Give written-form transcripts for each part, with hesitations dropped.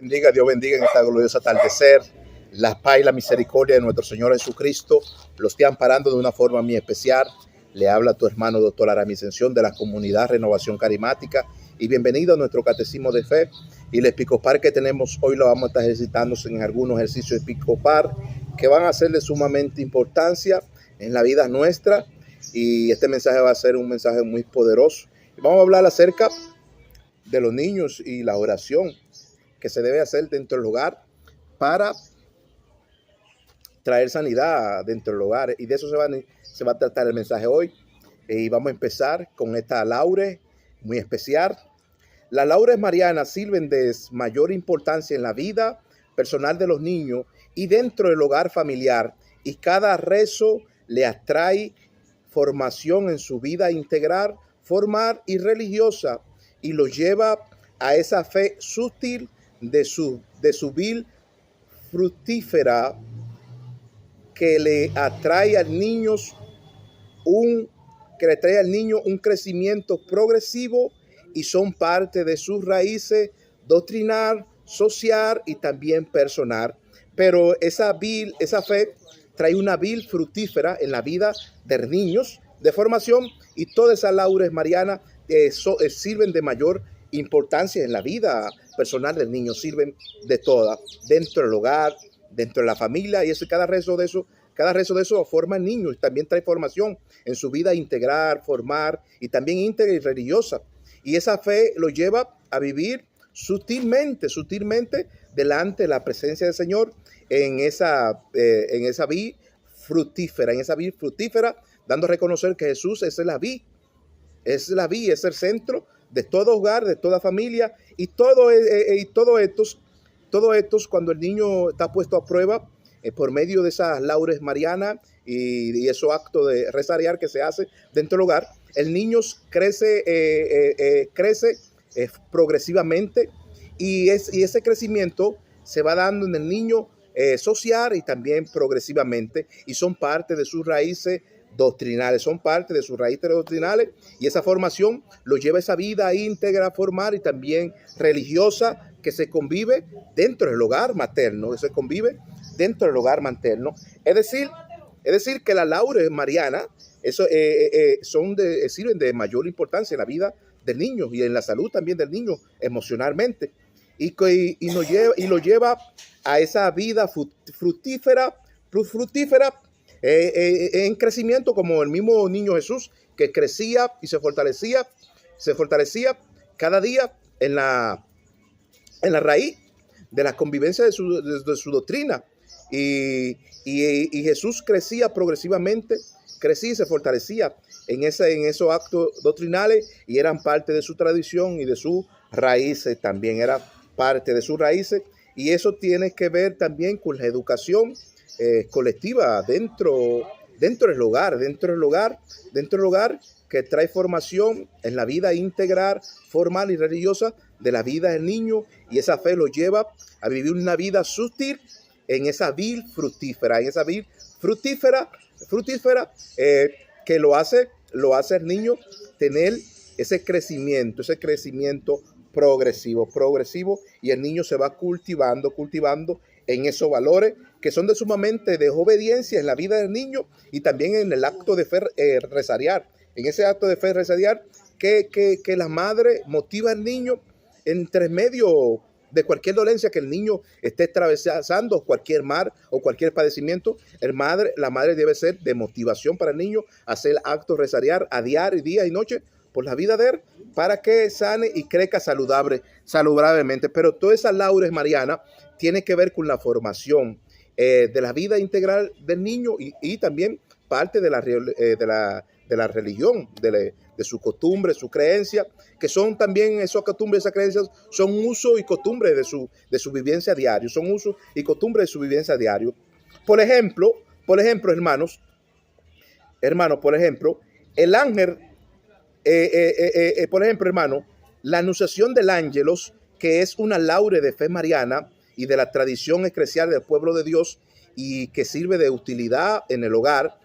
Dios bendiga en esta gloriosa atardecer. La paz y la misericordia de nuestro Señor Jesucristo lo esté amparando de una forma muy especial. Le habla tu hermano doctor Aramis Ascensión de la comunidad Renovación Carismática y bienvenido a nuestro catecismo de fe. Y el episcopar que tenemos hoy lo vamos a estar ejercitando en algunos ejercicios episcopar que van a ser de sumamente importancia en la vida nuestra. Y este mensaje va a ser un mensaje muy poderoso. Vamos a hablar acerca de los niños y la oración que se debe hacer dentro del hogar para traer sanidad dentro del hogar. Y de eso se va a tratar el mensaje hoy. Y vamos a empezar con esta laude muy especial. Las laudes marianas sirven de mayor importancia en la vida personal de los niños y dentro del hogar familiar. Y cada rezo le atrae formación en su vida integral, formal y religiosa, y lo lleva a esa fe sutil de su vil fructífera que le atrae al niño un crecimiento progresivo y son parte de sus raíces doctrinal, social y también personal. Pero esa fe trae una vil fructífera en la vida de niños de formación, y todas esas laudes marianas sirven de mayor importancia en la vida personal del niño, sirven de todas, dentro del hogar, dentro de la familia, y eso, cada rezo de eso forma al niño y también trae formación en su vida integral, formal y también íntegra y religiosa. Y esa fe lo lleva a vivir sutilmente delante de la presencia del Señor en esa vid fructífera, dando a reconocer que Jesús es la vid, es el centro de todo hogar, de toda familia, y todo estos cuando el niño está puesto a prueba por medio de esas laudes marianas y esos actos de rezariar que se hace dentro del hogar, el niño crece progresivamente, y ese crecimiento se va dando en el niño social y también progresivamente, y son parte de sus raíces doctrinales, y esa formación lo lleva a esa vida íntegra, formal y también religiosa que se convive dentro del hogar materno, Es decir, que las laudes marianas sirven de mayor importancia en la vida del niño y en la salud también del niño emocionalmente, y lo lleva a esa vida fructífera en crecimiento, como el mismo niño Jesús, que crecía y se fortalecía cada día en la raíz de la convivencia de su doctrina. Y Jesús crecía progresivamente, crecía y se fortalecía en esos actos doctrinales, y eran parte de su tradición y de sus raíces también, era parte de sus raíces. Y eso tiene que ver también con la educación colectiva dentro del hogar, que trae formación en la vida integral, formal y religiosa de la vida del niño, y esa fe lo lleva a vivir una vida sutil en esa vid fructífera, que lo hace el niño tener ese crecimiento progresivo, y el niño se va cultivando en esos valores que son de sumamente de obediencia en la vida del niño, y también en el acto de fe rezariar, en ese acto de fe rezariar que la madre motiva al niño entre medio de cualquier dolencia que el niño esté atravesando, cualquier mal o cualquier padecimiento. La madre debe ser de motivación para el niño, hacer actos rezariar a diario, día y noche, por la vida de él, para que sane y crezca saludablemente. Pero todas esas laudes marianas tienen que ver con la formación de la vida integral del niño, y también parte de la religión, de su costumbre, su creencia, que son también esas costumbres, esas creencias son uso y costumbre de su vivencia diaria, Por ejemplo, hermanos, el ángel, la anunciación del ángelos, que es una laude de fe mariana y de la tradición eclesial del pueblo de Dios, y que sirve de utilidad en el hogar.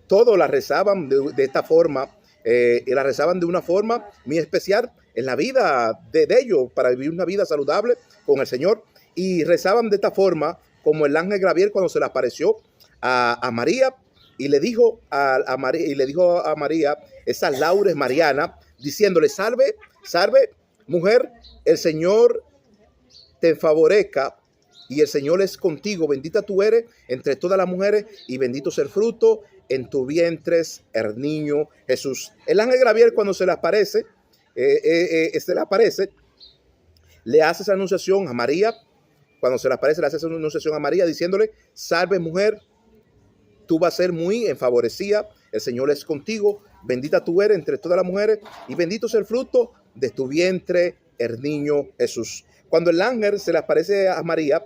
Todos la rezaban de esta forma, y la rezaban de una forma muy especial en la vida de ellos para vivir una vida saludable con el Señor. Y rezaban de esta forma como el ángel Gabriel cuando se le apareció a María y le dijo a María, esas laudes mariana, diciéndole: salve, salve, mujer, el Señor te favorezca y el Señor es contigo, bendita tú eres entre todas las mujeres y bendito es el fruto en tu vientre, el niño Jesús. El ángel Gabriel cuando se le aparece, le hace esa anunciación a María. Cuando se le aparece, le hace esa anunciación a María diciéndole: salve, mujer, tú vas a ser muy enfavorecida, el Señor es contigo, bendita tú eres entre todas las mujeres y bendito es el fruto de tu vientre, el niño Jesús. Cuando el ángel se le aparece a María,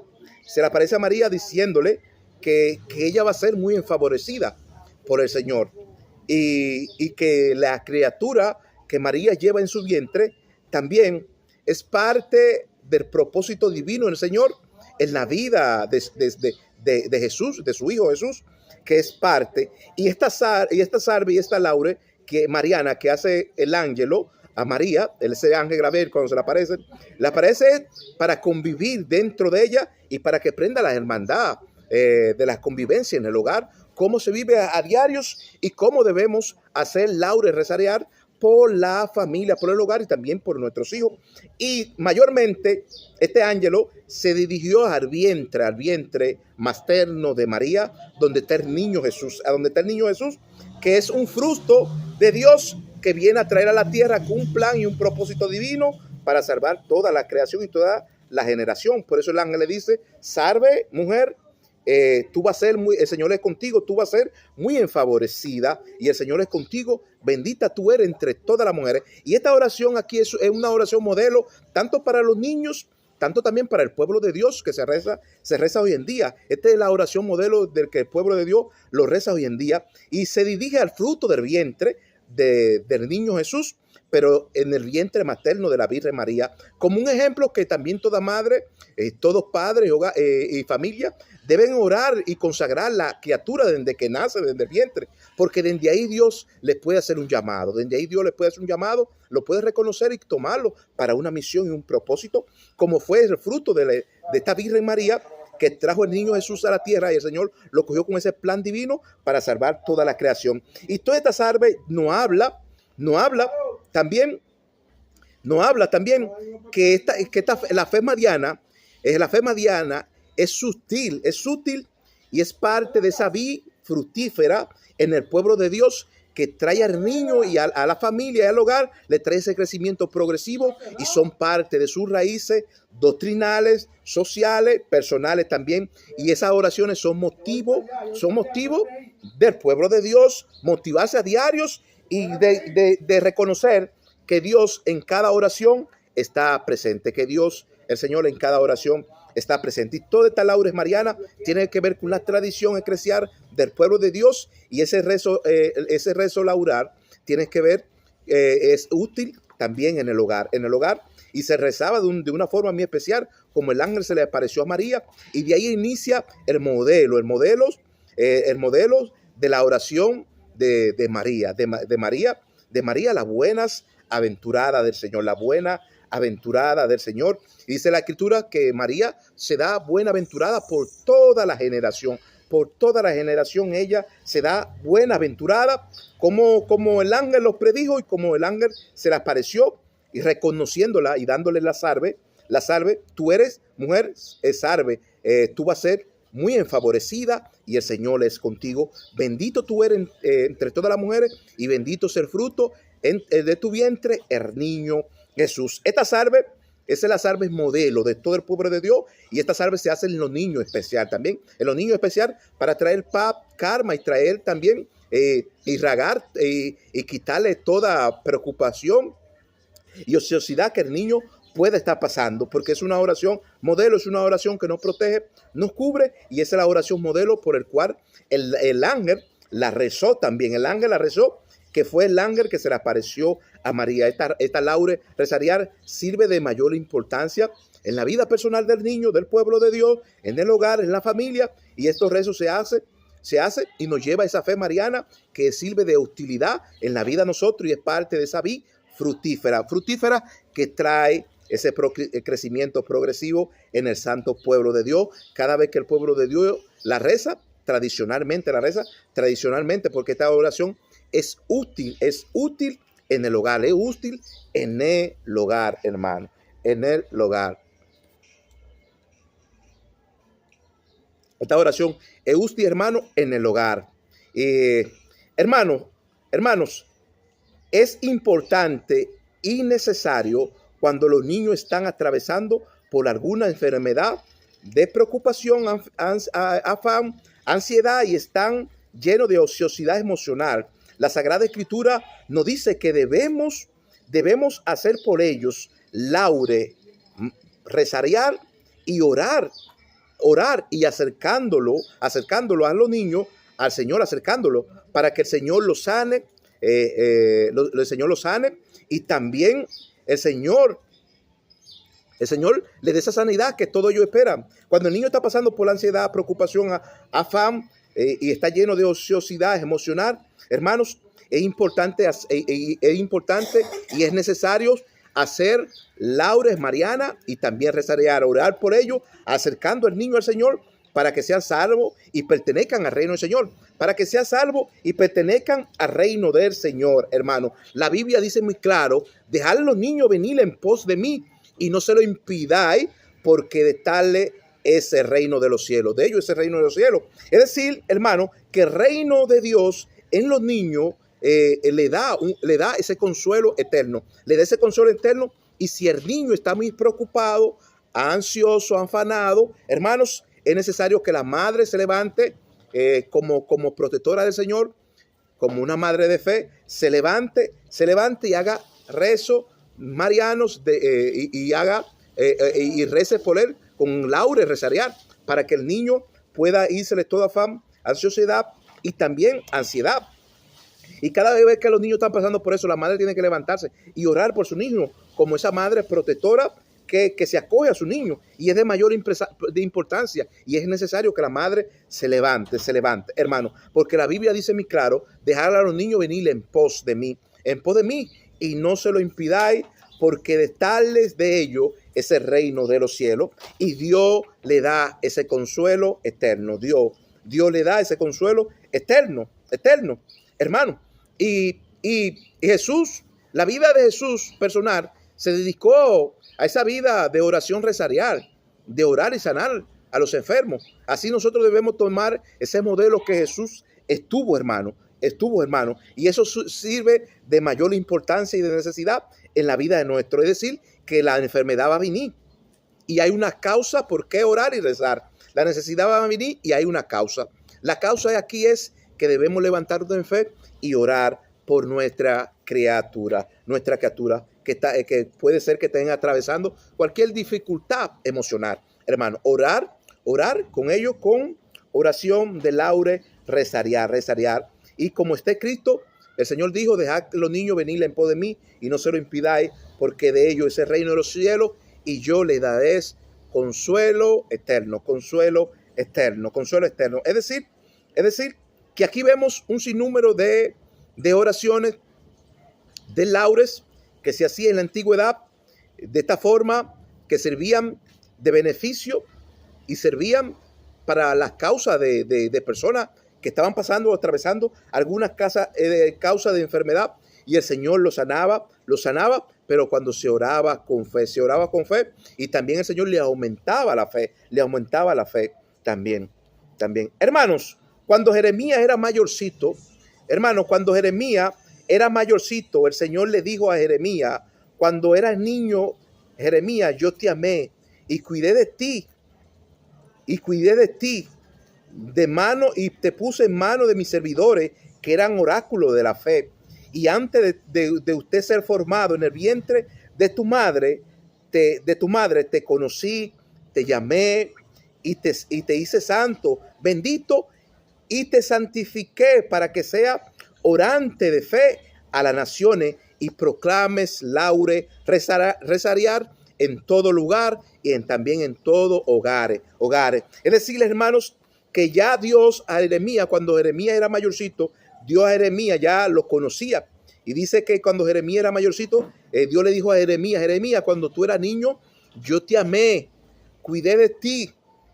diciéndole que ella va a ser muy enfavorecida por el Señor y que la criatura que María lleva en su vientre también es parte del propósito divino del Señor en la vida de Jesús, de su Hijo Jesús, que es parte. Y esta salve y esta laure que mariana que hace el ángelo a María, ese ángel Gabriel cuando se le aparece para convivir dentro de ella y para que prenda la hermandad de la convivencia en el hogar, cómo se vive a diarios y cómo debemos hacer laure, rezar por la familia, por el hogar y también por nuestros hijos. Y mayormente este ángelo se dirigió al vientre materno de María, donde está el niño Jesús, que es un fruto de Dios que viene a traer a la tierra con un plan y un propósito divino para salvar toda la creación y toda la generación. Por eso el ángel le dice: salve, mujer, tú vas a ser el Señor es contigo, tú vas a ser muy enfavorecida y el Señor es contigo, bendita tú eres entre todas las mujeres. Y esta oración aquí es una oración modelo tanto para los niños, tanto también para el pueblo de Dios que se reza hoy en día. Esta es la oración modelo del que el pueblo de Dios lo reza hoy en día y se dirige al fruto del vientre del niño Jesús, pero en el vientre materno de la Virgen María, como un ejemplo que también toda madre, todos padres y familia deben orar y consagrar la criatura desde que nace, desde el vientre, porque desde ahí Dios les puede hacer un llamado, lo puede reconocer y tomarlo para una misión y un propósito, como fue el fruto de esta Virgen María, que trajo el niño Jesús a la tierra y el Señor lo cogió con ese plan divino para salvar toda la creación. Y toda esta salve no habla también que la fe mariana es sutil y es parte de esa vid fructífera en el pueblo de Dios que trae al niño y a la familia y al hogar, le trae ese crecimiento progresivo y son parte de sus raíces doctrinales, sociales, personales también. Y esas oraciones son motivo del pueblo de Dios, motivarse a diarios y de reconocer que Dios en cada oración está presente, que Dios, el Señor en cada oración está presente. Y toda esta laudes mariana tiene que ver con la tradición eclesial del pueblo de Dios y ese rezo laurar tiene que ver, es útil también en el hogar, y se rezaba de una forma muy especial, como el ángel se le apareció a María, y de ahí inicia el modelo de la oración de María, la buenas aventurada del Señor, la buena aventurada del Señor. Y dice la Escritura que María se da buenaventurada por toda la generación. Por toda la generación ella se da buenaventurada, como el ángel los predijo y como el ángel se le apareció y reconociéndola y dándole la salve, tú eres mujer, es salve, tú vas a ser muy enfavorecida y el Señor es contigo. Bendito tú eres entre todas las mujeres y bendito es el fruto de tu vientre, el niño Jesús. Esta salve es la salve modelo de todo el pueblo de Dios y esta salve se hace en los niños especial también, en los niños especial para traer paz, karma y traer también irragar y quitarle toda preocupación y ociosidad que el niño puede estar pasando, porque es una oración modelo, es una oración que nos protege, nos cubre y esa es la oración modelo por el cual el ángel la rezó también. El ángel la rezó, que fue el ángel que se le apareció a María. Esta laude rezarial sirve de mayor importancia en la vida personal del niño, del pueblo de Dios, en el hogar, en la familia, y estos rezos se hace y nos lleva a esa fe mariana que sirve de utilidad en la vida de nosotros y es parte de esa vida fructífera que trae ese crecimiento progresivo en el santo pueblo de Dios. Cada vez que el pueblo de Dios la reza tradicionalmente, porque esta oración es útil en el hogar, hermano, en el hogar. Esta oración es útil, hermano, en el hogar. Hermanos, es importante y necesario cuando los niños están atravesando por alguna enfermedad de preocupación, afán, ansiedad y están llenos de ociosidad emocional. La Sagrada Escritura nos dice que debemos hacer por ellos laure, rezar y orar y acercándolo a los niños al Señor, acercándolo para que el Señor los sane, el Señor los sane y también el Señor le dé esa sanidad que todos ellos esperan. Cuando el niño está pasando por la ansiedad, preocupación, afán y está lleno de ociosidad emocional, hermanos, es importante y es necesario hacer laudes marianas y también rezar, orar por ellos, acercando al niño al Señor para que sean salvos y pertenezcan al reino del Señor. Para que sean salvos y pertenezcan al reino del Señor, hermano. La Biblia dice muy claro, dejad a los niños venir en pos de mí y no se lo impidáis, porque de tal es el reino de los cielos. De ellos es el reino de los cielos. Es decir, hermano, que el reino de Dios en los niños le da ese consuelo eterno. Le da ese consuelo eterno. Y si el niño está muy preocupado, ansioso, afanado, hermanos, es necesario que la madre se levante como protectora del Señor, como una madre de fe, se levante y haga rezo marianos y rece por él con laudes, rezarear, para que el niño pueda irse de toda afán, ansiosidad y también ansiedad. Y cada vez que los niños están pasando por eso, la madre tiene que levantarse y orar por su niño, como esa madre protectora que se acoge a su niño, y es de mayor importancia, y es necesario que la madre se levante, hermano, porque la Biblia dice muy claro, dejar a los niños venir en pos de mí, y no se lo impidáis, porque de tales de ellos es el reino de los cielos, y Dios le da ese consuelo eterno. Dios le da ese consuelo eterno, hermano. Y Jesús, la vida de Jesús personal, se dedicó a esa vida de oración rezarial, de orar y sanar a los enfermos. Así nosotros debemos tomar ese modelo que Jesús estuvo, hermano, y eso sirve de mayor importancia y de necesidad en la vida de nuestro. Es decir, que la enfermedad va a venir y hay una causa por qué orar y rezar. La necesidad va a venir y hay una causa. La causa aquí es que debemos levantarnos en fe y orar por nuestra criatura que puede ser que estén atravesando cualquier dificultad emocional. Hermano, orar con ellos con oración de laude, rezarear. Y como está escrito, el Señor dijo, dejad los niños venir en pos de mí y no se lo impidáis, porque de ellos es el reino de los cielos y yo les daré consuelo eterno. Es decir, que aquí vemos un sinnúmero de oraciones, de laudes que se hacía en la antigüedad, de esta forma, que servían de beneficio y servían para las causas de personas que estaban pasando o atravesando algunas causas de enfermedad, y el Señor los sanaba, pero cuando se oraba con fe, y también el Señor le aumentaba la fe también. Hermanos, cuando Jeremías era mayorcito, el Señor le dijo a Jeremías, cuando eras niño, Jeremías, yo te amé y cuidé de ti de mano y te puse en mano de mis servidores que eran oráculos de la fe. Y antes de usted ser formado en el vientre de tu madre, te conocí, te llamé y te hice santo, bendito, y te santifiqué para que sea orante de fe a las naciones y proclames laude, rezarear en todo lugar y también en todo hogares. Es decir, hermanos, que ya Dios a Jeremías, cuando Jeremías era mayorcito, Dios a Jeremías ya lo conocía Y dice que cuando Jeremías era mayorcito, Dios le dijo a Jeremías, Jeremías, cuando tú eras niño, yo te amé, cuidé de ti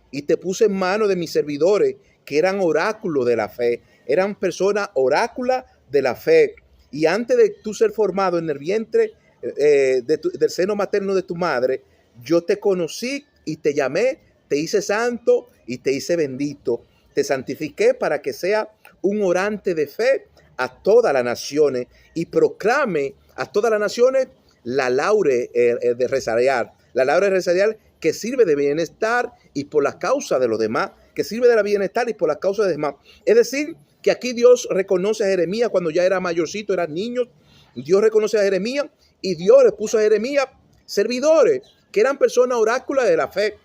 y te puse en manos de mis servidores, que eran oráculos de la fe, eran personas oráculas de la fe. Y antes de tú ser formado en el vientre del seno materno de tu madre, yo te conocí y te llamé, te hice santo y te hice bendito. Te santifiqué para que sea un orante de fe a todas las naciones y proclame a todas las naciones la laure de rezariar. La laure de rezariar que sirve de bienestar y por la causa de los demás, que sirve de la bienestar y por la causa de los demás. Es decir, que aquí Dios reconoce a Jeremías cuando ya era mayorcito, eran niños. Dios reconoce a Jeremías y Dios le puso a Jeremías servidores, que eran personas oráculas de la fe,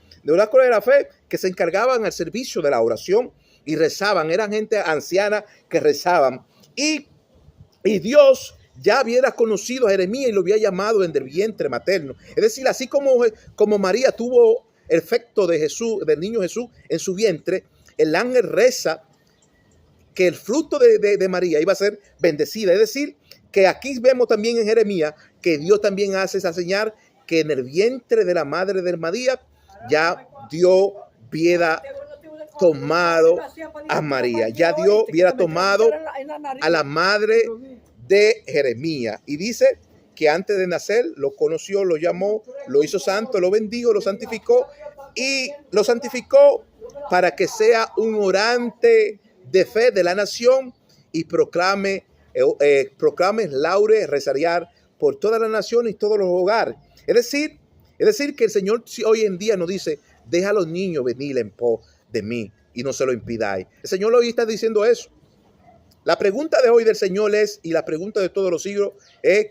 que se encargaban al servicio de la oración y rezaban, eran gente anciana que rezaban. Y Dios ya hubiera conocido a Jeremías y lo había llamado desde el vientre materno. Es decir, así como María tuvo el efecto de Jesús, del niño Jesús en su vientre, el ángel reza que el fruto de María iba a ser bendecida. Es decir, que aquí vemos también en Jeremías que Dios también hace esa señal que en el vientre de la madre de María ya Dios hubiera tomado a María. Ya Dios hubiera tomado a la madre de Jeremías. Y dice que antes de nacer lo conoció, lo llamó, lo hizo santo, lo bendijo, lo santificó y lo santificó para que sea un orante de fe de la nación y proclame laure, rezariar por todas las naciones y todos los hogares. Es decir, que el Señor hoy en día nos dice, deja a los niños venir en pos de mí y no se lo impidáis. El Señor hoy está diciendo eso. La pregunta de hoy del Señor es, y la pregunta de todos los siglos es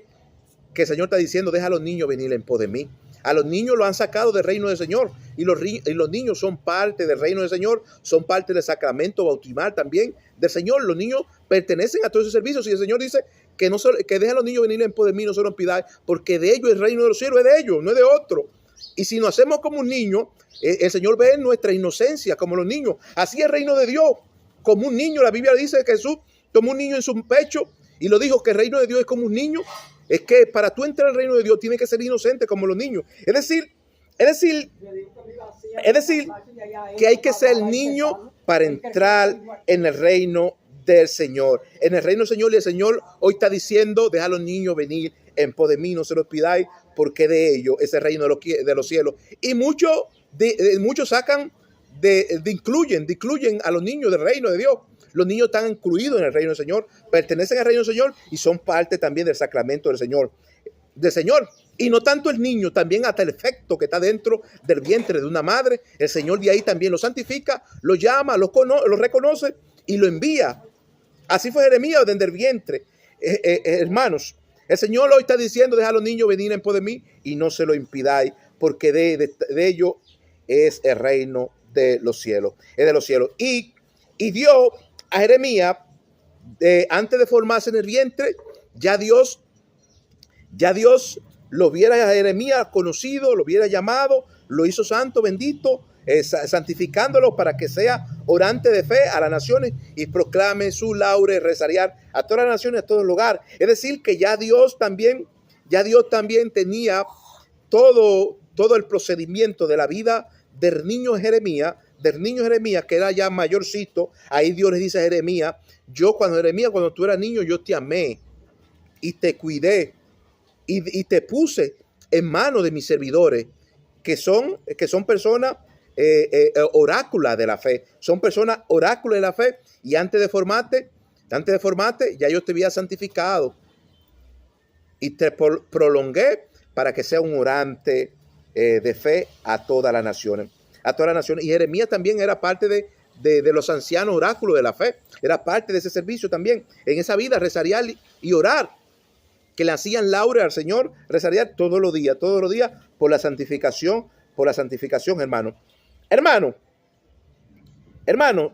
que el Señor está diciendo, deja a los niños venir en pos de mí. A los niños lo han sacado del reino del Señor y los niños son parte del reino del Señor, son parte del sacramento bautismal también del Señor. Los niños pertenecen a todos esos servicios y el Señor dice que deja a los niños venir en pos de mí, no se lo pidáis, porque de ellos el reino de los cielos es de ellos, no es de otro. Y si nos hacemos como un niño, el Señor ve nuestra inocencia como los niños. Así es el reino de Dios, como un niño. La Biblia dice que Jesús tomó un niño en su pecho y lo dijo que el reino de Dios es como un niño. Es que para tú entrar al reino de Dios tienes que ser inocente como los niños. Es decir que hay que ser niño para entrar en el reino del Señor. En el reino del Señor, y el Señor hoy está diciendo, deja a los niños venir en pos de mí, no se los pidáis, porque de ellos es el reino de los cielos. Y muchos sacan, incluyen a los niños del reino de Dios. Los niños están incluidos en el reino del Señor, pertenecen al reino del Señor y son parte también del sacramento del Señor. Y no tanto el niño, también hasta el efecto que está dentro del vientre de una madre. El Señor de ahí también lo santifica, lo llama, lo reconoce y lo envía. Así fue Jeremías desde el vientre. Hermanos, el Señor hoy está diciendo, deja a los niños venir en pos de mí y no se lo impidáis, porque de ellos es el reino de los cielos. Es de los cielos. Y Dios a Jeremías, antes de formarse en el vientre, ya Dios lo hubiera a Jeremías conocido, lo hubiera llamado, lo hizo santo, bendito, santificándolo para que sea orante de fe a las naciones y proclame su laure rezariar a todas las naciones, a todo el lugar. Es decir, que ya Dios también tenía todo el procedimiento de la vida del niño Jeremías, que era ya mayorcito. Ahí Dios le dice a Jeremías, cuando tú eras niño, yo te amé y te cuidé y te puse en manos de mis servidores, que son personas oráculas de la fe, son personas oráculos de la fe, y antes de formarte, ya yo te había santificado y te prolongué para que sea un orante de fe a todas las naciones. Y Jeremías también era parte de los ancianos oráculos de la fe, era parte de ese servicio también, en esa vida rezariar y orar, que le hacían laure al Señor, rezaría todos los días por la santificación, hermano. Hermano,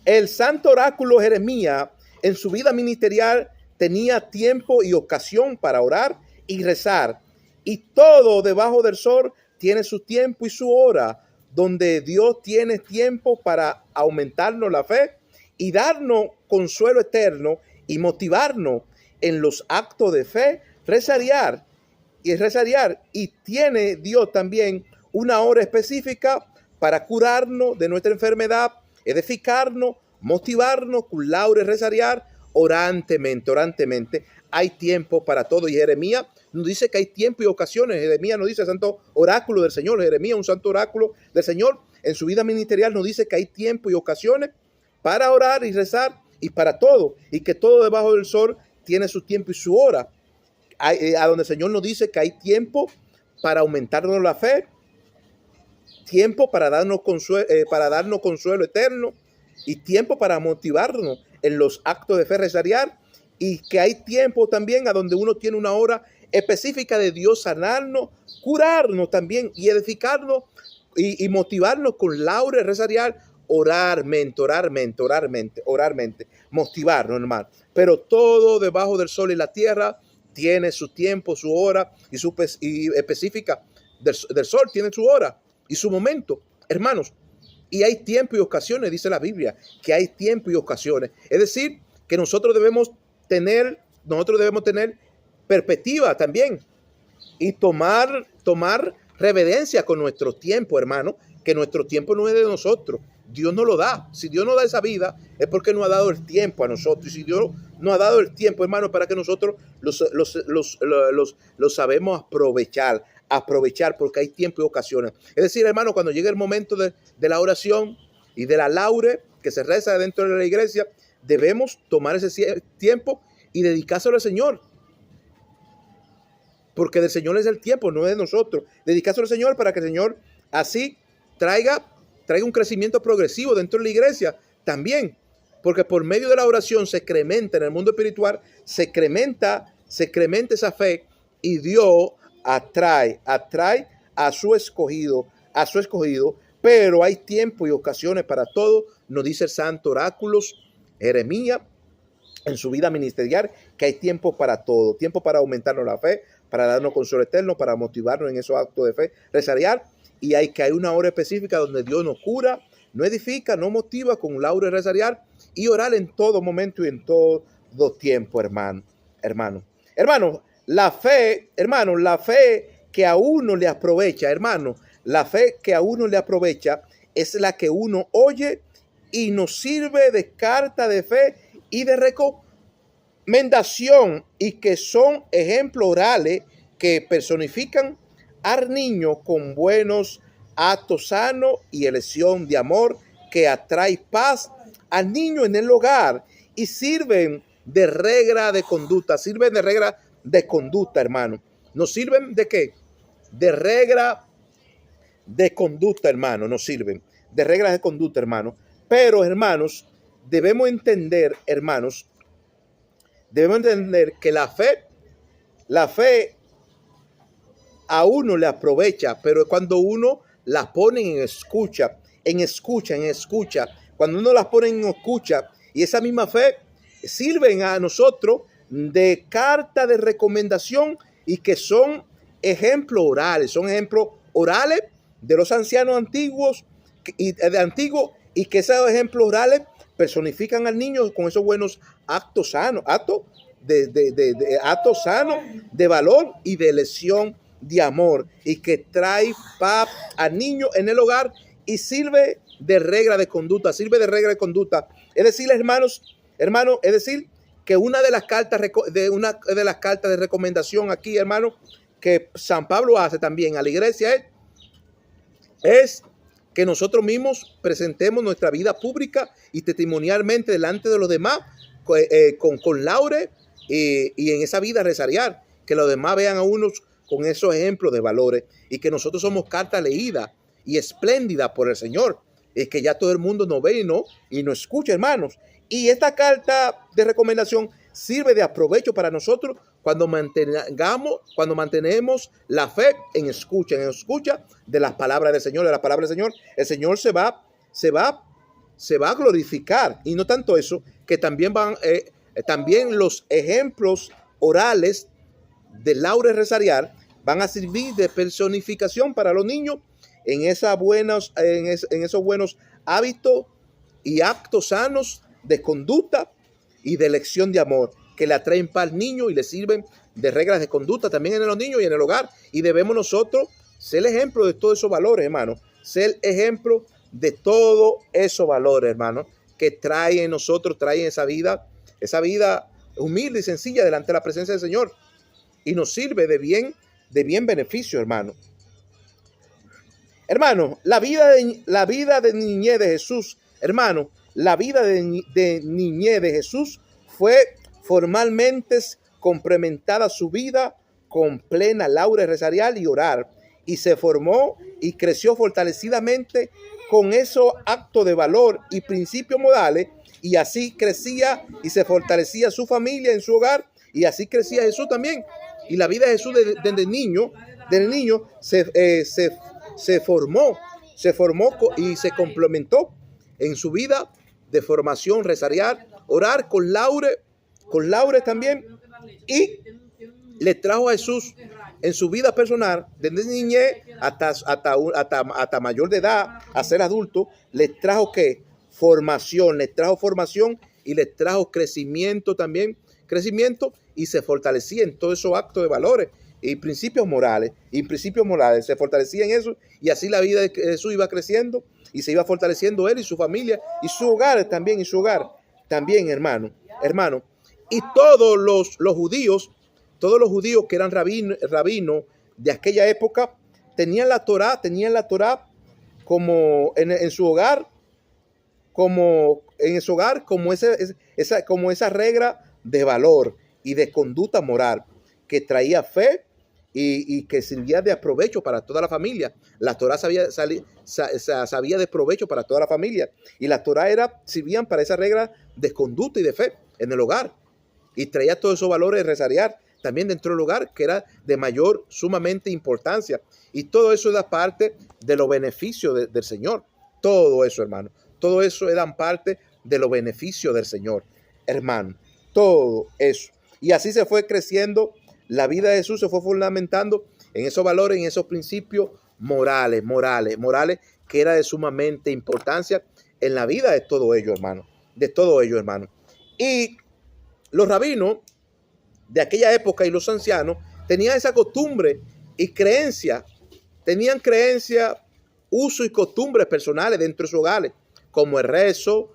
el santo oráculo Jeremías en su vida ministerial tenía tiempo y ocasión para orar y rezar, y todo debajo del sol tiene su tiempo y su hora, donde Dios tiene tiempo para aumentarnos la fe y darnos consuelo eterno y motivarnos en los actos de fe, rezariar y tiene Dios también una hora específica para curarnos de nuestra enfermedad, edificarnos, motivarnos con laudes, rezariar orantemente. Hay tiempo para todo. Y Jeremías nos dice que hay tiempo y ocasiones. Jeremías nos dice, santo oráculo del Señor. Jeremías, un santo oráculo del Señor, en su vida ministerial nos dice que hay tiempo y ocasiones para orar y rezar y para todo. Y que todo debajo del sol tiene su tiempo y su hora. A donde el Señor nos dice que hay tiempo para aumentarnos la fe, tiempo para darnos consuelo eterno y tiempo para motivarnos en los actos de fe, rezariar, y que hay tiempo también a donde uno tiene una hora específica de Dios sanarnos, curarnos también y edificarnos y motivarnos con laudes, rezariar, orarmente, motivarnos, hermano. Pero todo debajo del sol y la tierra tiene su tiempo, su hora y específica del sol tiene su hora y su momento, hermanos. Y hay tiempo y ocasiones, dice la Biblia, que hay tiempo y ocasiones. Es decir, que nosotros debemos tener perspectiva también y tomar reverencia con nuestro tiempo, hermano, que nuestro tiempo no es de nosotros. Dios nos lo da. Si Dios nos da esa vida, es porque nos ha dado el tiempo a nosotros. Y si Dios nos ha dado el tiempo, hermano, para que nosotros los sabemos aprovechar, porque hay tiempo y ocasiones. Es decir, hermano, cuando llegue el momento de la oración y de la laude que se reza dentro de la iglesia, debemos tomar ese tiempo y dedicárselo al Señor. Porque del Señor es el tiempo, no es de nosotros. Dedicárselo al Señor para que el Señor así traiga un crecimiento progresivo dentro de la iglesia también. Porque por medio de la oración se incrementa en el mundo espiritual, se incrementa esa fe, y Dios atrae a su escogido, pero hay tiempo y ocasiones para todo. Nos dice el santo oráculos Jeremías en su vida ministerial, que hay tiempo para todo, tiempo para aumentarnos la fe, para darnos consuelo eterno, para motivarnos en esos actos de fe, rezariar, y hay una hora específica donde Dios nos cura, nos edifica, nos motiva con laudes, rezariar y orar en todo momento y en todo tiempo, hermano. La fe que a uno le aprovecha, hermano, la fe que a uno le aprovecha es la que uno oye y nos sirve de carta de fe y de recomendación, y que son ejemplos orales que personifican al niño con buenos actos sanos y elección de amor, que atrae paz al niño en el hogar y sirven de regla de conducta. Hermano. ¿Nos sirven de qué? De regla de conducta, hermano. Nos sirven de reglas de conducta, hermano. Pero, hermanos, debemos entender que la fe a uno le aprovecha, pero cuando uno la pone en escucha, cuando uno las pone en escucha, y esa misma fe sirven a nosotros de carta de recomendación, y que son ejemplos orales de los ancianos antiguos y que esos ejemplos orales personifican al niño con esos buenos actos sanos, actos sanos de valor y de elección de amor, y que trae paz al niño en el hogar y sirve de regla de conducta. Es decir, hermanos, es decir, que una de las cartas de recomendación aquí, hermano, que San Pablo hace también a la iglesia es que nosotros mismos presentemos nuestra vida pública y testimonialmente delante de los demás con laudes y en esa vida rezariar, que los demás vean a unos con esos ejemplos de valores, y que nosotros somos carta leída y espléndida por el Señor. Es que ya todo el mundo nos ve y nos escucha, hermanos. Y esta carta de recomendación sirve de aprovecho para nosotros cuando mantenemos la fe en escucha de las palabras del Señor, El Señor se va a glorificar. Y no tanto eso, que también los ejemplos orales de laudes rezariar van a servir de personificación para los niños en esos buenos hábitos y actos sanos de conducta y de elección de amor, que le atraen paz al niño y le sirven de reglas de conducta también en los niños y en el hogar. Y debemos nosotros ser el ejemplo de todos esos valores, hermano. Ser ejemplo de todos esos valores, hermano, que trae en nosotros, trae esa vida humilde y sencilla delante de la presencia del Señor. Y nos sirve de bien beneficio, hermano. Hermano, la vida de niñez de Jesús, hermano, la vida de niñez de Jesús fue formalmente complementada su vida con plena laude rezarial y orar, y se formó y creció fortalecidamente con esos actos de valor y principios modales, y así crecía y se fortalecía su familia en su hogar, y así crecía Jesús también. Y la vida de Jesús desde niño se formó y se complementó en su vida de formación rezarial, orar con laudes también, y le trajo a Jesús en su vida personal, desde niñez hasta mayor de edad, a ser adulto, le trajo ¿qué? Formación y le trajo crecimiento también, y se fortalecía en todos esos actos de valores y principios morales, se fortalecía en eso, y así la vida de Jesús iba creciendo y se iba fortaleciendo él y su familia y su hogar también, hermano. Y todos los judíos que eran rabinos de aquella época, tenían la Torá como en su hogar, como esa regla de valor y de conducta moral que traía fe y que servía de aprovecho para toda la familia. La Torá sabía de provecho para toda la familia, y la Torá servían para esa regla de conducta y de fe en el hogar, y traía todos esos valores de rezariar también dentro del hogar, que era de mayor sumamente importancia, y todo eso da parte de los beneficios del Señor. Todo eso, hermano, todo eso eran parte de los beneficios del Señor, hermano, todo eso. Y así se fue creciendo la vida de Jesús, se fue fundamentando en esos valores, en esos principios morales, que era de sumamente importancia en la vida de todo ello, hermano, Y los rabinos de aquella época y los ancianos tenían esa costumbre y creencia, uso y costumbres personales dentro de sus hogares, como el rezo,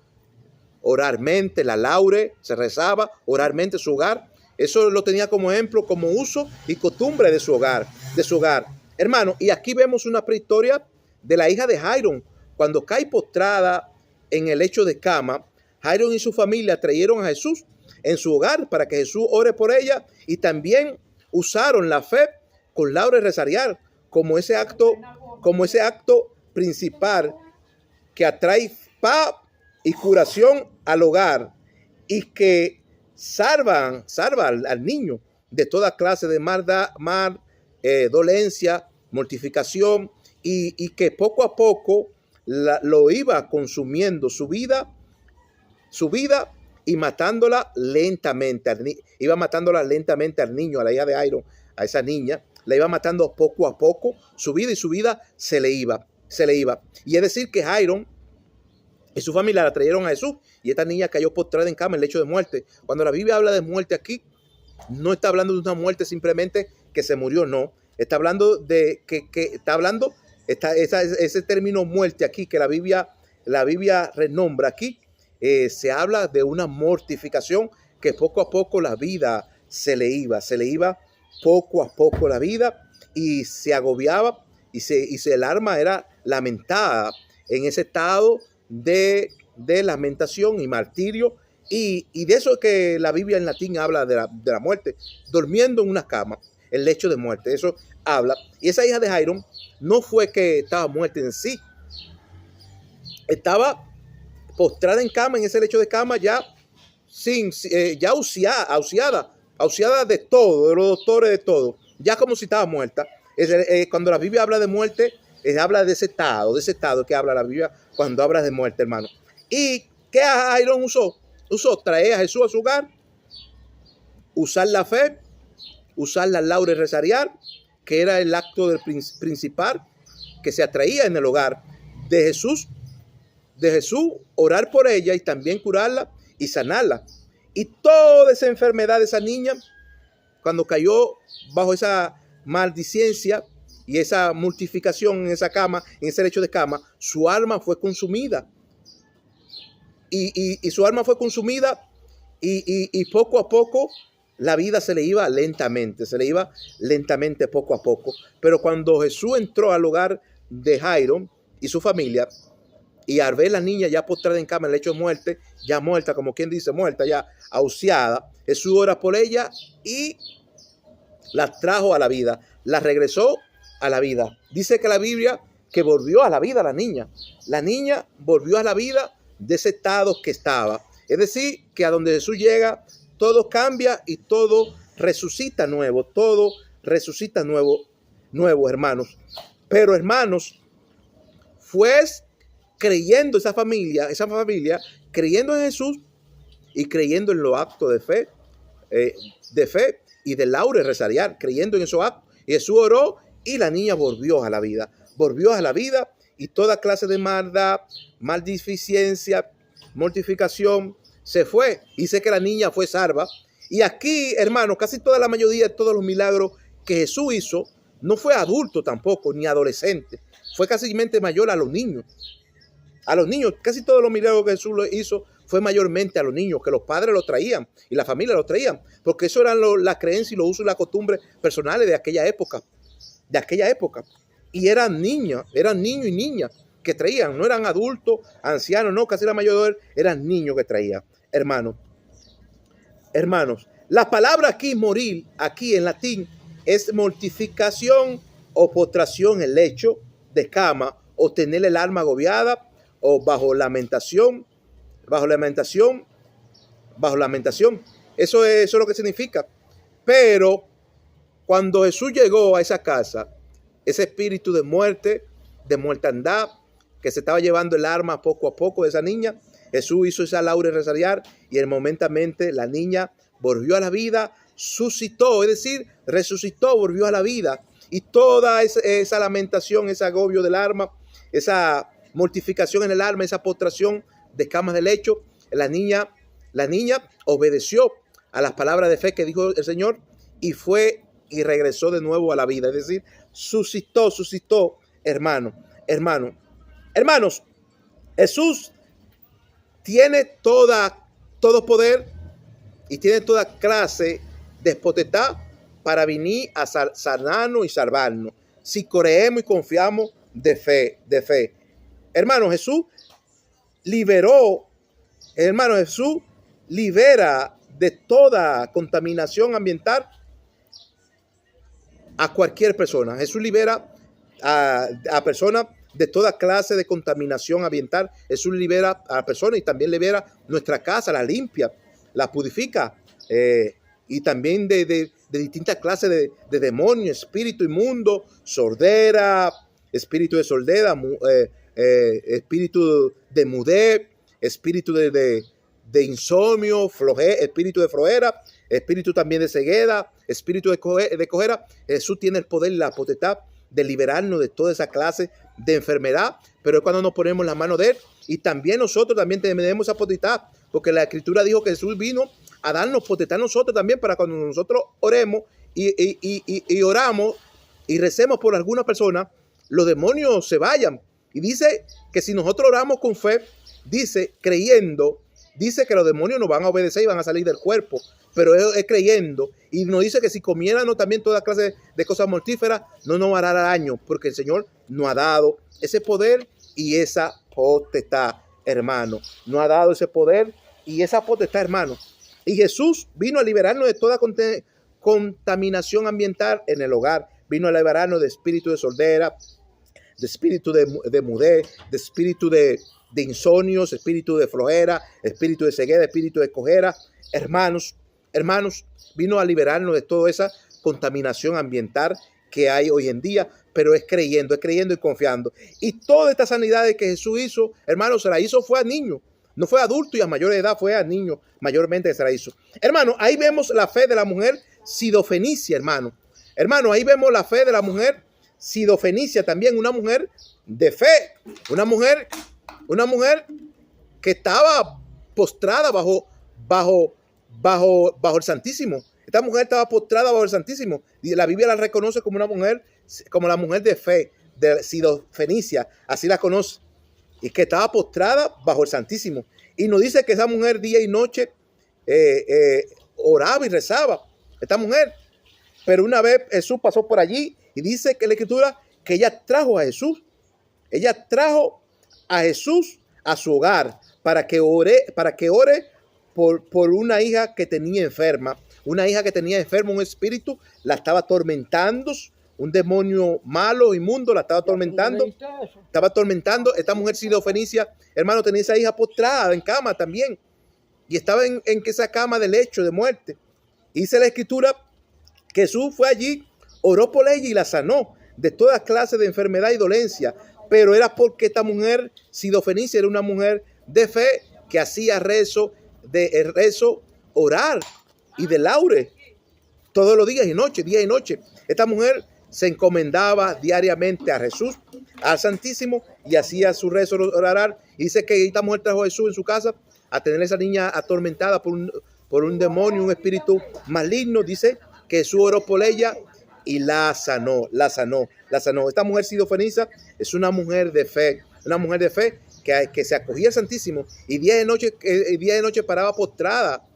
oralmente, la laude, se rezaba oralmente su hogar. Eso lo tenía como ejemplo, como uso y costumbre de su hogar. Hermano, y aquí vemos una prehistoria de la hija de Jairo. Cuando cae postrada en el lecho de cama, Jairo y su familia trajeron a Jesús en su hogar para que Jesús ore por ella, y también usaron la fe con laude rezarial como ese acto principal que atrae paz y curación al hogar, y que salva al niño de toda clase de dolencia, mortificación, y que poco a poco lo iba consumiendo su vida y matándola lentamente. Iba matándola lentamente al niño, a la hija de Jairo, a esa niña, la iba matando poco a poco su vida se le iba. Y es decir que Jairo y su familia la trajeron a Jesús, y esta niña cayó postrada en cama en lecho de muerte. Cuando la Biblia habla de muerte aquí, no está hablando de una muerte simplemente que se murió, no. Está hablando de ese término muerte aquí que la Biblia renombra aquí. Se habla de una mortificación que poco a poco la vida se le iba poco a poco la vida, y se agobiaba, y el alma era lamentada en ese estado de lamentación y martirio, y de eso que la Biblia en latín habla de la muerte, durmiendo en una cama, el lecho de muerte, eso habla. Y esa hija de Jairo no fue que estaba muerta en sí, estaba postrada en cama, en ese lecho de cama, ya auxiada de todo, de los doctores, de todo, ya como si estaba muerta. Cuando la Biblia habla de muerte, habla de ese estado que habla la Biblia cuando habla de muerte, hermano. ¿Y qué Jairo usó? Traer a Jesús a su hogar, usar la fe, usar la laude rezarial, que era el acto principal que se atraía en el hogar de Jesús, orar por ella y también curarla y sanarla. Y toda esa enfermedad de esa niña, cuando cayó bajo esa maldicencia y esa mortificación en esa cama, en ese lecho de cama, su alma fue consumida. Y su alma fue consumida y poco a poco la vida se le iba lentamente poco a poco. Pero cuando Jesús entró al hogar de Jairo y su familia, y al ver la niña ya postrada en cama en el lecho de muerte, ya muerta, como quien dice, muerta, ya auseada, Jesús ora por ella y la trajo a la vida, la regresó a la vida. Dice que la Biblia que volvió a la vida la niña. La niña volvió a la vida de ese estado que estaba. Es decir, que a donde Jesús llega, todo cambia y todo resucita nuevo, todo resucita nuevo, hermanos. Pero, hermanos, fue creyendo esa familia, creyendo en Jesús y creyendo en los actos de fe y de laure resariar, creyendo en esos actos. Y Jesús oró y la niña volvió a la vida y toda clase de maldad, maldificencia, mortificación se fue. Dice que la niña fue salva. Y aquí, hermanos, casi toda la mayoría de todos los milagros que Jesús hizo, no fue adulto tampoco, ni adolescente. Fue casi mayor a los niños. A los niños, casi todos los milagros que Jesús hizo fue mayormente a los niños, que los padres los traían y la familia los traían, porque eso eran las creencias y los usos y las costumbres personales de aquella época. Y eran niños y niñas que traían, no eran adultos, ancianos, no, casi la mayoría eran niños que traían. Hermanos, la palabra aquí, morir, aquí en latín, es mortificación o postración en el lecho de cama, o tener el alma agobiada, o bajo lamentación. Eso es lo que significa. Pero cuando Jesús llegó a esa casa, ese espíritu de muerte, de mortandad, que se estaba llevando el alma poco a poco de esa niña, Jesús hizo esa laure resariar y momentamente la niña volvió a la vida, suscitó, es decir, resucitó, volvió a la vida. Y toda esa lamentación, ese agobio del alma, esa mortificación en el alma, esa postración de camas de lecho, la niña obedeció a las palabras de fe que dijo el Señor y fue y regresó de nuevo a la vida. Es decir, suscitó, hermanos. Jesús tiene todo poder y tiene toda clase de potestad para venir a sanarnos y salvarnos, si creemos y confiamos de fe. Hermano, Jesús libera de toda contaminación ambiental a cualquier persona. Jesús libera a personas de toda clase de contaminación ambiental. Jesús libera a personas y también libera nuestra casa, la limpia, la purifica, y también de distintas clases de demonios, espíritu inmundo, sordera, espíritu de sordera, espíritu de mudez, espíritu de insomnio, espíritu de flojera, espíritu también de ceguera, espíritu de cojera. Jesús tiene el poder y la potestad de liberarnos de toda esa clase de enfermedad, pero es cuando nos ponemos la mano de Él. Y también nosotros también tenemos esa potestad, porque la Escritura dijo que Jesús vino a darnos potestad a nosotros también, para cuando nosotros oremos y oramos y recemos por alguna persona, los demonios se vayan. Y dice que si nosotros oramos con fe, creyendo, dice que los demonios nos van a obedecer y van a salir del cuerpo, pero es creyendo. Y nos dice que si comiéramos también toda clase de cosas mortíferas, no nos hará daño, porque el Señor nos ha dado ese poder y esa potestad, hermano. Nos ha dado ese poder y esa potestad, hermano. Y Jesús vino a liberarnos de toda contaminación ambiental en el hogar. Vino a liberarnos de espíritu de sordera, de espíritu de mudez, de espíritu de insomnios, espíritu de flojera, espíritu de ceguera, espíritu de cojera. Hermanos, vino a liberarnos de toda esa contaminación ambiental que hay hoy en día, pero es creyendo y confiando. Y todas estas sanidades que Jesús hizo, hermanos, se las hizo fue a niños, no fue a adultos, y a mayor edad fue a niños, mayormente se la hizo. Hermano, ahí vemos la fe de la mujer sidofenicia, hermano. Hermano, ahí vemos la fe de la mujer sidofenicia, también una mujer de fe, una mujer que estaba postrada bajo bajo el Santísimo. Esta mujer estaba postrada bajo el Santísimo. Y la Biblia la reconoce como una mujer, como la mujer de fe, de Sidofenicia, así la conoce. Y que estaba postrada bajo el Santísimo. Y nos dice que esa mujer día y noche oraba y rezaba. Esta mujer. Pero una vez Jesús pasó por allí y dice que la Escritura que ella trajo a Jesús. Ella trajo a Jesús a su hogar para que ore por una hija que tenía enferma. Una hija que tenía enferma, un espíritu, la estaba atormentando. Un demonio malo, inmundo, la estaba atormentando. Estaba atormentando. Esta mujer Sidofenicia, hermano, tenía esa hija postrada en cama también. Y estaba en esa cama de lecho de muerte. Y dice la Escritura que Jesús fue allí, oró por ella y la sanó de toda clase de enfermedad y dolencia. Pero era porque esta mujer Sidofenicia era una mujer de fe que hacía rezo, orar y de laure todos los días y noche, día y noche. Esta mujer se encomendaba diariamente a Jesús, al Santísimo, y hacía su rezo, orar. Y dice que esta mujer trajo a Jesús en su casa a tener a esa niña atormentada por un demonio, un espíritu maligno. Dice que Jesús oró por ella y la sanó. Esta mujer Sidofenicia es una mujer de fe, que se acogía al Santísimo y día de noche paraba postrada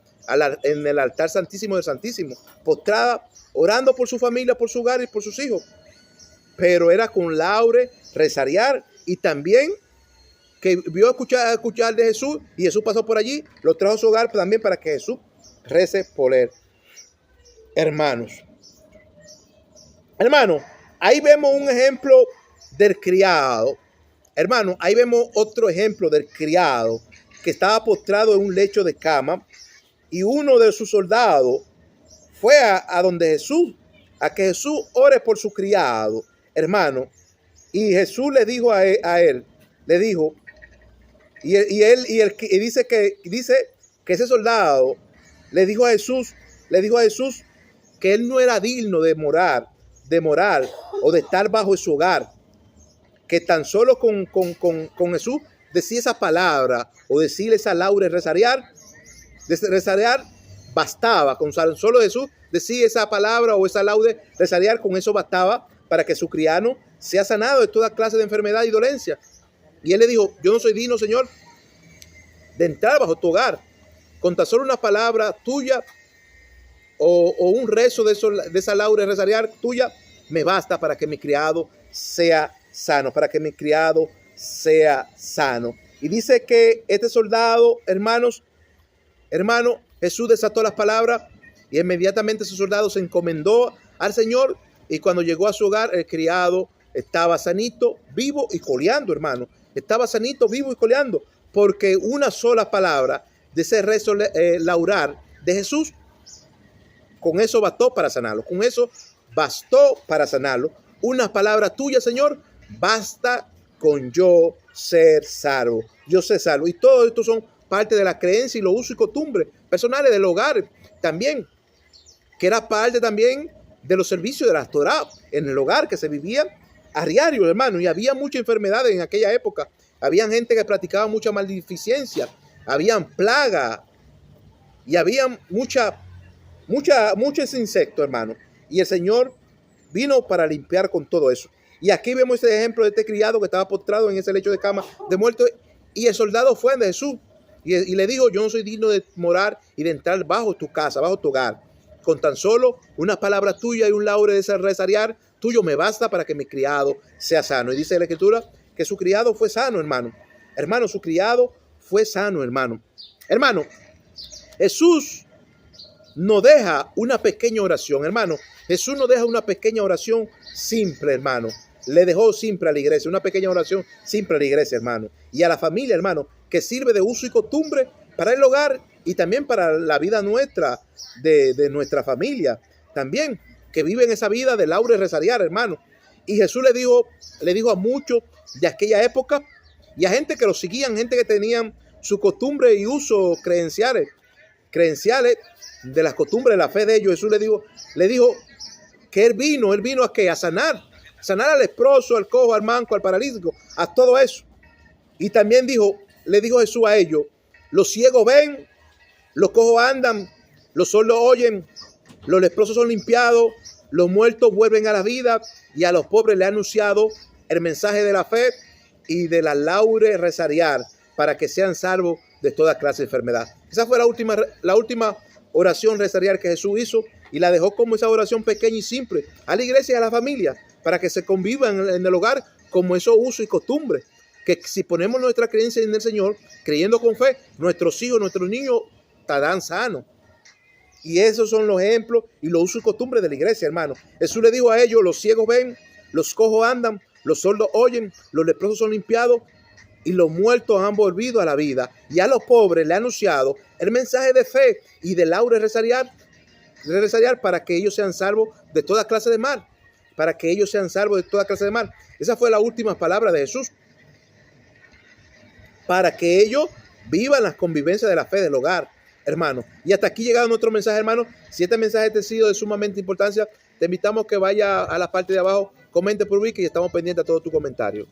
en el altar santísimo del Santísimo, postrada, orando por su familia, por su hogar y por sus hijos. Pero era con laure, rezariar, y también que vio escuchar de Jesús, y Jesús pasó por allí, lo trajo a su hogar también para que Jesús rece por él. Hermanos, ahí vemos un ejemplo del criado. Hermano, ahí vemos otro ejemplo del criado que estaba postrado en un lecho de cama, y uno de sus soldados fue a donde Jesús, a que Jesús ore por su criado, hermano. Y Jesús le dijo a él, le dijo, y dice que ese soldado le dijo a Jesús que él no era digno de morar o de estar bajo su hogar, que tan solo con Jesús decir esa palabra o decir esa laure rezariar bastaba. Con solo Jesús decir esa palabra o esa laude rezariar, con eso bastaba para que su criado sea sanado de toda clase de enfermedad y dolencia. Y él le dijo: yo no soy digno, Señor, de entrar bajo tu hogar. Con tan solo una palabra tuya o un rezo de esa laude rezariar tuya me basta para que mi criado sea sano, Y dice que este soldado, hermano, Jesús desató las palabras y inmediatamente ese soldado se encomendó al Señor, y cuando llegó a su hogar, el criado estaba sanito, vivo y coleando, hermano. Estaba sanito, vivo y coleando, porque una sola palabra de ese rezo laurar de Jesús, con eso bastó para sanarlo. Una palabra tuya, Señor, basta con yo ser salvo. Y todo esto son parte de la creencia y los usos y costumbres personales del hogar también, que era parte también de los servicios de la Torá en el hogar que se vivía a diario, hermano. Y había muchas enfermedades en aquella época. Había gente que practicaba mucha maldicencia, habían plagas y había muchos insectos, hermano. Y el Señor vino para limpiar con todo eso. Y aquí vemos ese ejemplo de este criado que estaba postrado en ese lecho de cama de muerto, y el soldado fue de Jesús y le dijo: yo no soy digno de morar y de entrar bajo tu casa, bajo tu hogar. Con tan solo una palabra tuya y un laure de rezariar tuyo me basta para que mi criado sea sano. Y dice la Escritura que su criado fue sano, hermano. Su criado fue sano, hermano. Jesús nos deja una pequeña oración, hermano. Jesús nos deja una pequeña oración simple, hermano. Le dejó simple a la iglesia, una pequeña oración simple a la iglesia, hermano. Y a la familia, hermano, que sirve de uso y costumbre para el hogar y también para la vida nuestra, de nuestra familia. También, que viven esa vida de laure rezariar, hermano. Y Jesús le dijo a muchos de aquella época, y a gente que lo seguían, gente que tenían su costumbre y uso credenciales de las costumbres de la fe de ellos. Jesús le dijo que él vino a ¿qué? A sanar al leproso, al cojo, al manco, al paralítico, a todo eso. Y también le dijo Jesús a ellos: los ciegos ven, los cojos andan, Los sordos oyen, los leprosos son limpiados, los muertos vuelven a la vida y a los pobres le ha anunciado el mensaje de la fe y de la laure rezariar para que sean salvos de toda clase de enfermedad. Esa fue la última oración rezarial que Jesús hizo y la dejó como esa oración pequeña y simple a la iglesia y a la familia para que se convivan en el hogar como esos usos y costumbres. Que si ponemos nuestra creencia en el Señor, creyendo con fe, nuestros hijos, nuestros niños estarán sanos. Y esos son los ejemplos y los usos y costumbres de la iglesia, hermano. Jesús le dijo a ellos: los ciegos ven, los cojos andan, los sordos oyen, los leprosos son limpiados y los muertos han volvido a la vida. Y a los pobres le ha anunciado el mensaje de fe y de laure rezariar para que ellos sean salvos de toda clase de mal. Para que ellos sean salvos de toda clase de mal. Esa fue la última palabra de Jesús. Para que ellos vivan las convivencias de la fe del hogar, hermano. Y hasta aquí llegado nuestro mensaje, hermano. Si este mensaje te ha sido de sumamente importancia, te invitamos que vaya a la parte de abajo, comente por Wiki y estamos pendientes a todo tu comentario.